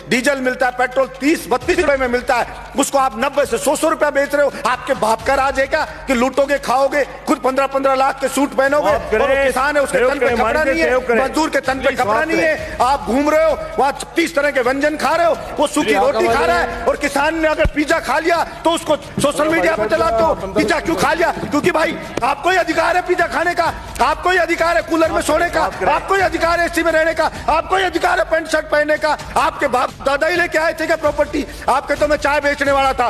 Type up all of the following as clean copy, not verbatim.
Diesel मिलता है, petrol 30-32 रुपए में मिलता है, उसको आप 90 से 100 रुपया बेच रहे हो। आपके बाप का राज है क्या कि लूटोगे, खाओगे, खुद 15-15 लाख के सूट पहनोगे, और किसान है उसके तन पे कपड़ा नहीं है, मजदूर के तन पे कपड़ा नहीं है, आप घूम रहे हो वहां 36 तरह के व्यंजन खा रहे हो, वो सूखी रोटी खा रहा है, और किसान ने अगर पिज्जा खा लिया तो उसको सोशल मीडिया पे चलाते हो। पिज्जा क्यों खा लिया? क्योंकि भाई आपको ही अधिकार है पिज्जा खाने का, आपको ही अधिकार है कूलर में सोने का, आपको ही अधिकार है एसी में रहने का, आपको ही अधिकार है पैंट शर्ट पहनने का। आपके बाप दादा ही लेके आए थे क्या प्रॉपर्टी? आपके तो मैं चाय बेचने वाला था।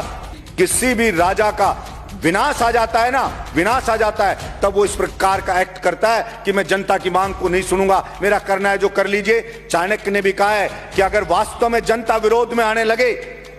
किसी भी राजा का विनाश आ जाता है ना, विनाश आ जाता है, तब वो इस प्रकार का एक्ट करता है कि मैं जनता की मांग को नहीं सुनूंगा, मेरा करना है जो कर लीजिए। चाणक्य ने भी कहा है कि अगर वास्तव में जनता विरोध में आने लगे,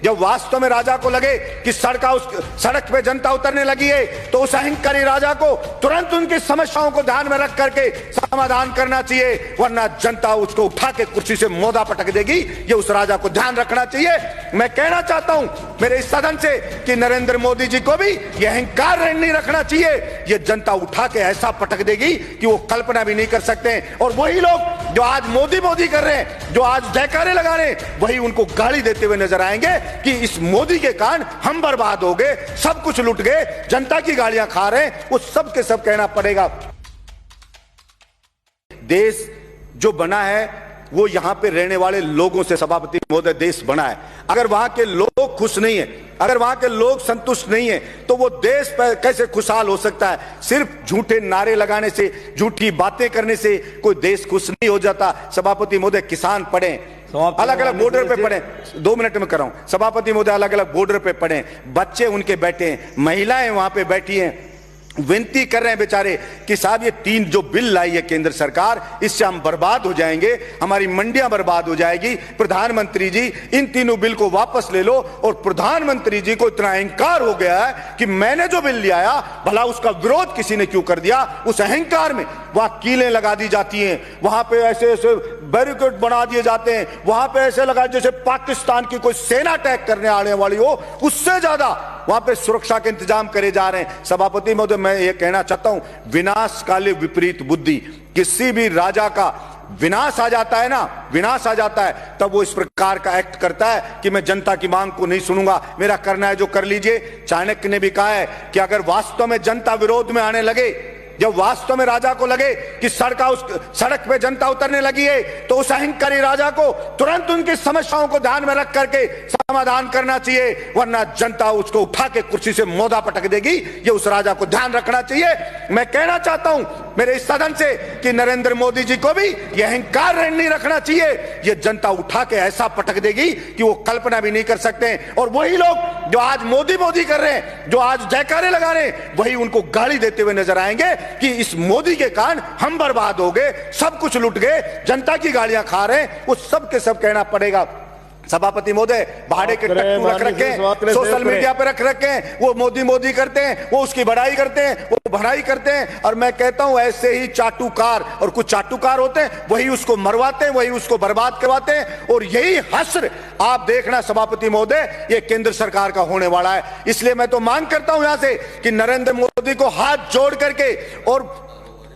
जब वास्तव में राजा को लगे कि सड़क पे जनता उतरने लगी है, तो उस अहंकारी राजा को तुरंत उनकी समस्याओं को ध्यान में रख करके समाधान करना चाहिए, वरना जनता उसको उठा के कुर्सी से मोदा पटक देगी। ये उस राजा को ध्यान रखना चाहिए। मैं कहना चाहता हूं मेरे इस सदन से कि नरेंद्र मोदी जी को भी ये अहंकार नहीं रखना चाहिए। ये जनता उठा के ऐसा पटक देगी कि वो कल्पना भी नहीं कर सकते। और वही लोग जो आज मोदी मोदी कर रहे हैं, जो आज जयकारे लगा रहे हैं, वही उनको गाली देते हुए नजर आएंगे कि इस मोदी के कारण हम बर्बाद हो गए, सब कुछ लुट गए, जनता की गालियां खा रहे हैं। वो सब के सब कहना पड़ेगा। देश जो बना है वो यहां पे रहने वाले लोगों से, सभापति महोदय, देश बना है। अगर वहां के लोग खुश नहीं है, अगर वहां के लोग संतुष्ट नहीं है, तो वो देश पर कैसे खुशहाल हो सकता है? सिर्फ झूठे नारे लगाने से, झूठी बातें करने से कोई देश खुश नहीं हो जाता। सभापति महोदय, किसान पढ़े, अलग अलग बॉर्डर पे पड़े, 2 मिनट में कर रहा हूं सभापति महोदय, अलग अलग बॉर्डर पे पड़े, बच्चे उनके बैठे हैं, महिलाएं वहां पे बैठी हैं, विनती कर रहे हैं बेचारे कि साहब ये 3 जो बिल लाई है केंद्र सरकार, इससे हम बर्बाद हो जाएंगे, हमारी मंडियां बर्बाद हो जाएगी। प्रधानमंत्री जी इन तीनों बिल को वापस ले लो। और प्रधानमंत्री जी को इतना अहंकार हो गया है कि मैंने जो बिल ले आया, भला उसका विरोध किसी ने क्यों कर दिया? उस अहंकार में वहां कीलें लगा दी जाती हैं, वहां पे ऐसे ऐसे बैरिकेड बना दिए जाते हैं, वहां पे ऐसे लगा जैसे पाकिस्तान की कोई सेना अटैक करने आने वाली हो, उससे ज्यादा वहां पे सुरक्षा के इंतजाम करे जा रहे हैं। सभापति महोदय, मैं ये कहना चाहता हूं, विनाश काले विपरीत बुद्धि। किसी भी राजा का विनाश आ जाता है ना, विनाश आ जाता है, तब वो इस प्रकार का एक्ट करता है कि मैं जनता की मांग को नहीं सुनूंगा, मेरा करना है जो कर लीजिए। चाणक्य ने भी कहा है कि अगर वास्तव में जनता विरोध में आने लगे, जब वास्तव में राजा को लगे कि सड़क पे जनता उतरने लगी है, तो उस अहंकारी राजा को तुरंत उनकी समस्याओं को ध्यान में रख करके समाधान करना चाहिए, वरना जनता उसको उठा के कुर्सी से मोदा पटक देगी। ये उस राजा को ध्यान रखना चाहिए। मैं कहना चाहता हूं मेरे इस सदन से कि नरेंद्र मोदी जी को भी ये अहंकार नहीं रखना चाहिए। ये जनता उठा के ऐसा पटक देगी कि वो कल्पना भी नहीं कर सकते। और वही लोग जो आज मोदी मोदी कर रहे हैं, जो आज जयकारे लगा रहे हैं, वही उनको गाली देते हुए नजर आएंगे कि इस मोदी के कारण हम बर्बाद हो गए, सब कुछ लुट गए, जनता की गालियां खा रहे हैं। वो सब के सब कहना पड़ेगा। सभापति महोदय, भाड़े के टट्टू रख रखे, सोशल मीडिया पे रख रखे हैं, वो मोदी मोदी करते हैं, वो उसकी बड़ाई करते हैं, वो भड़ाई करते हैं। और मैं कहता हूं ऐसे ही चाटुकार, और कुछ चाटुकार होते हैं, वही उसको मरवाते हैं, वही उसको बर्बाद करवाते हैं। और यही हश्र आप देखना सभापति महोदय, ये केंद्र सरकार का होने वाला है। इसलिए मैं तो मांग करता हूं यहां से कि नरेंद्र मोदी को हाथ जोड़ करके और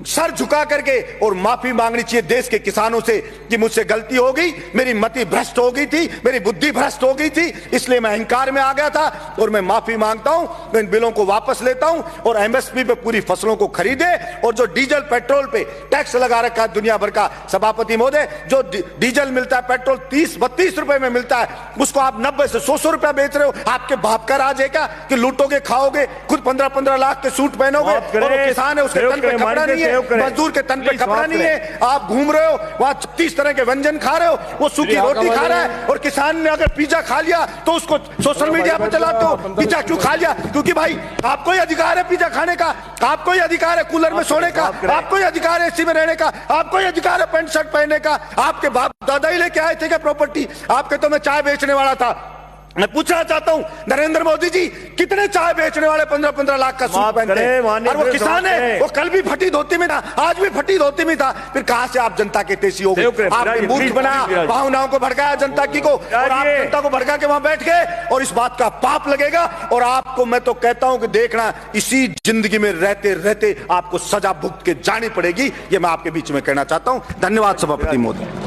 सर झुका करके और माफी मांगनी चाहिए देश के किसानों से कि मुझसे गलती हो गई, मेरी मति भ्रष्ट हो गई थी, मेरी बुद्धि भ्रष्ट हो गई थी, इसलिए मैं अहंकार में आ गया था, और मैं माफी मांगता हूं, इन बिलों को वापस लेता हूं, और एमएसपी पे पूरी फसलों को खरीदे। और जो डीजल पेट्रोल पे टैक्स लगा रखा है दुनिया भर का, सभापति महोदय, जो डीजल मिलता है, पेट्रोल 30-32 रुपए में मिलता है, उसको आप 90 से 100 रुपया बेच रहे हो। आपके बाप का राज है क्या कि लूटोगे, खाओगे, खुद 15-15 लाख के सूट पहनोगे, और किसान है उसके तन पे कपड़ा नहीं है, मजदूर के तन पे कपड़ा नहीं है, आप घूम रहे हो वहां 36 तरह के व्यंजन खा रहे हो, वो सूखी रोटी खा रहा है। और किसान ने अगर पिज्जा खा लिया तो उसको सोशल मीडिया पे चलाते हो। पिज्जा क्यों खा लिया? क्योंकि भाई आपको ही अधिकार है पिज्जा खाने का, आपको ही अधिकार है कूलर में सोने का, आपको ही अधिकार है एसी में रहने का, आपको ही अधिकार है पैंट शर्ट पहनने का। आपके बाप दादा ही लेके आए थे क्या प्रॉपर्टी? आपके तो मैं चाय बेचने वाला था। मैं पूछना चाहता हूं नरेंद्र मोदी जी, कितने चाय बेचने वाले 15-15 लाख का सूट पहनते हैं? और वो किसान है, वो कल भी फटी धोती में था, आज भी फटी धोती में था। फिर कहां से आप जनता के तेजी हो गए? आपने मूर्ख बनाया, भावनाओं को भड़काया जनता की को, और आप जनता को भड़का के वहां बैठ गए, और इस बात का पाप लगेगा। और आपको मैं तो कहता हूं कि देखना, इसी जिंदगी में रहते रहते आपको सजा भुगत के जानी पड़ेगी। ये मैं आपके बीच में कहना चाहता हूं। धन्यवाद सभापति महोदय।